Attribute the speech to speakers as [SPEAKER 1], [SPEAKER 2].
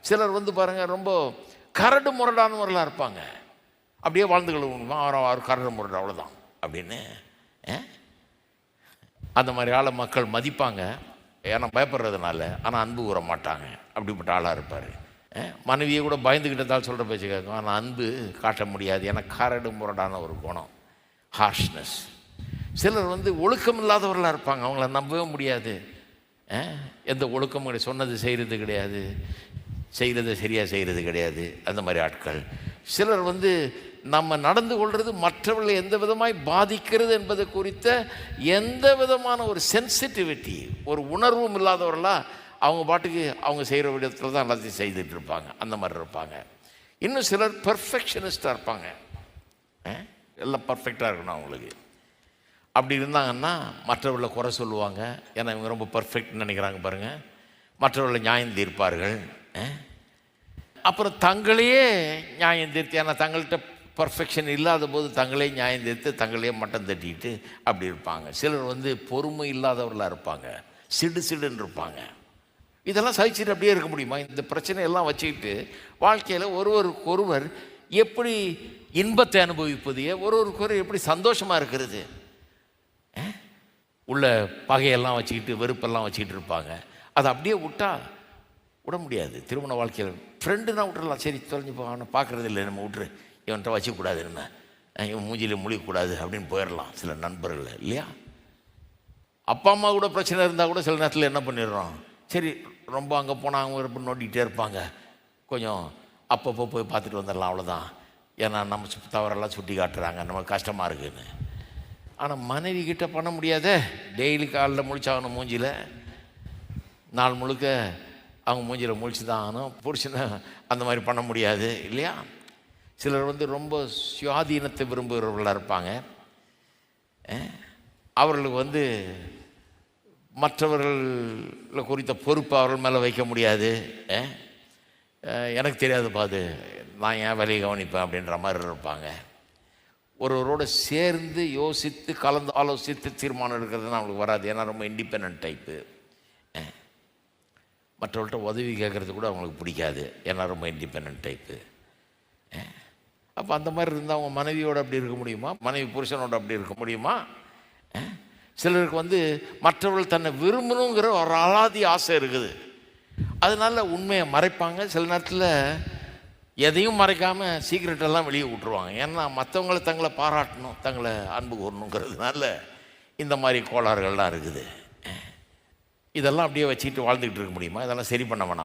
[SPEAKER 1] சிலர் வந்து பாருங்கள் ரொம்ப கரடு முரடானவர்களாக இருப்பாங்க. அப்படியே வாழ்ந்துக்கொள்ளுமா அவர் கரடு முரடு அவ்வளோதான் அப்படின்னு. அந்த மாதிரி ஆளை மக்கள் மதிப்பாங்க, ஏன்னா பயப்படுறதுனால. ஆனால் அன்பு கூற மாட்டாங்க. அப்படிப்பட்ட ஆளாக இருப்பார். மனைவியை கூட பயந்துக்கிட்டதால் சொல்கிற பேச்சு கேட்கும். ஆனால் அன்பு காட்ட முடியாது, ஏன்னா கரடு முரடான ஒரு குணம், ஹார்ஷ்னஸ். சிலர் வந்து ஒழுக்கம் இல்லாதவர்களாக இருப்பாங்க. அவங்கள நம்பவே முடியாது. எந்த ஒழுக்கம் கிடையாது, சொன்னது செய்கிறது கிடையாது, செய்கிறத சரியாக செய்கிறது கிடையாது. அந்த மாதிரி ஆட்கள். சிலர் வந்து நம்ம நடந்து கொள்வது மற்றவர்களை எந்த விதமாய் பாதிக்கிறது என்பது குறித்த எந்த விதமான ஒரு சென்சிட்டிவிட்டி, ஒரு உணர்வும் இல்லாதவர்களாக அவங்க பாட்டுக்கு அவங்க செய்கிற விடத்தில் தான் எல்லாத்தையும் செய்துட்டு இருப்பாங்க. அந்த மாதிரி இருப்பாங்க. இன்னும் சிலர் பெர்ஃபெக்ஷனிஸ்டாக இருப்பாங்க. எல்லாம் பர்ஃபெக்டாக இருக்கணும் அவங்களுக்கு. அப்படி இருந்தாங்கன்னா மற்றவர்களை குறை சொல்லுவாங்க. ஏன்னா இவங்க ரொம்ப பர்ஃபெக்ட்னு நினைக்கிறாங்க பாருங்கள். மற்றவர்களை நியாயம் தீர்ப்பார்கள். அப்புறம் தங்களையே நியாயம் தீர்த்து, ஏன்னா தங்கள்கிட்ட பர்ஃபெக்ஷன் இல்லாத போது தங்களே நியாயம் தீர்த்து தங்களையே மட்டம் தட்டிட்டு அப்படி இருப்பாங்க. சிலர் வந்து பொறுமை இல்லாதவர்களாக இருப்பாங்க, சிடு சிடுன்னு இருப்பாங்க. இதெல்லாம் சகிச்சுட்டு அப்படியே இருக்க முடியுமா? இந்த பிரச்சனையெல்லாம் வச்சுக்கிட்டு வாழ்க்கையில் ஒருவருக்கொருவர் எப்படி இன்பத்தை அனுபவிப்பது, ஒருவருக்கொருவர் எப்படி சந்தோஷமாக இருக்கிறது? உள்ள பகையெல்லாம் வச்சுக்கிட்டு வெறுப்பெல்லாம் வச்சுக்கிட்டு இருப்பாங்க. அதை அப்படியே விட முடியாது. திருமண வாழ்க்கையில் ஃப்ரெண்டுனா விட்டுறலாம், சரி தொலைஞ்சு போ, அவனை பார்க்குறது இல்லை, நம்ம விட்டுரு, இவன்கிட்ட வச்சுக்கூடாது, நம்ம இவன் மூஞ்சியில் முழிக்கக்கூடாது அப்படின்னு போயிடலாம் சில நண்பர்கள், இல்லையா? அப்பா அம்மா கூட பிரச்சனை இருந்தால் கூட சில நேரத்தில் என்ன பண்ணிடுறோம், சரி ரொம்ப அங்கே போனால் அவங்க ரொம்ப நோண்டிகிட்டே இருப்பாங்க, கொஞ்சம் அப்பப்போ போய் பார்த்துட்டு வந்துடலாம், அவ்வளோதான். ஏன்னா நம்ம தவறெல்லாம் சுட்டி காட்டுறாங்க, நமக்கு கஷ்டமாக இருக்குதுன்னு. ஆனால் மனைவி கிட்ட பண்ண முடியாதே. டெய்லி காலையில் முழிச்சாகணும் மூஞ்சியில், நாள் முழுக்க அவங்க மூஞ்சியில் முழிச்சு தான் ஆகணும். புருஷனை அந்த மாதிரி பண்ண முடியாது, இல்லையா? சிலர் வந்து ரொம்ப சுயாதீனத்தை விரும்புகிறவர்களாக இருப்பாங்க. அவர்களுக்கு வந்து மற்றவர்கள் குறித்த பொறுப்பு அவர்கள் மேலே வைக்க முடியாது. எனக்கு தெரியாது பாது, நான் ஏன் வேலையை கவனிப்பேன் அப்படின்ற மாதிரி இருப்பாங்க. ஒருவரோடு சேர்ந்து யோசித்து கலந்து ஆலோசித்து தீர்மானம் எடுக்கிறதுனா அவங்களுக்கு வராது. ஏன்னா ரொம்ப இண்டிபெண்ட் டைப்பு. மற்றவர்கள்ட்ட உதவி கேட்குறது கூட அவங்களுக்கு பிடிக்காது, ஏன்னா ரொம்ப இண்டிபெண்ட் டைப்பு. அப்போ அந்த மாதிரி இருந்தால் அவங்க மனைவியோடு அப்படி இருக்க முடியுமா? மனைவி புருஷனோடு அப்படி இருக்க முடியுமா? சிலருக்கு வந்து மற்றவர்கள் தன்னை விரும்பணுங்கிற ஒரு அலாதி ஆசை இருக்குது. அதனால் உண்மையை மறைப்பாங்க. சில நேரத்தில் எதையும் மறைக்காமல் சீக்ரெட்டெல்லாம் வெளியே விட்டுருவாங்க. ஏன்னா மற்றவங்களை தங்களை பாராட்டணும், தங்களை அன்பு கூறணுங்கிறதுனால இந்த மாதிரி கோளாறுகள்லாம் இருக்குது. இதெல்லாம் அப்படியே வச்சுக்கிட்டு வாழ்ந்துக்கிட்டு இருக்க முடியுமா? இதெல்லாம் சரி பண்ண வேணாம்.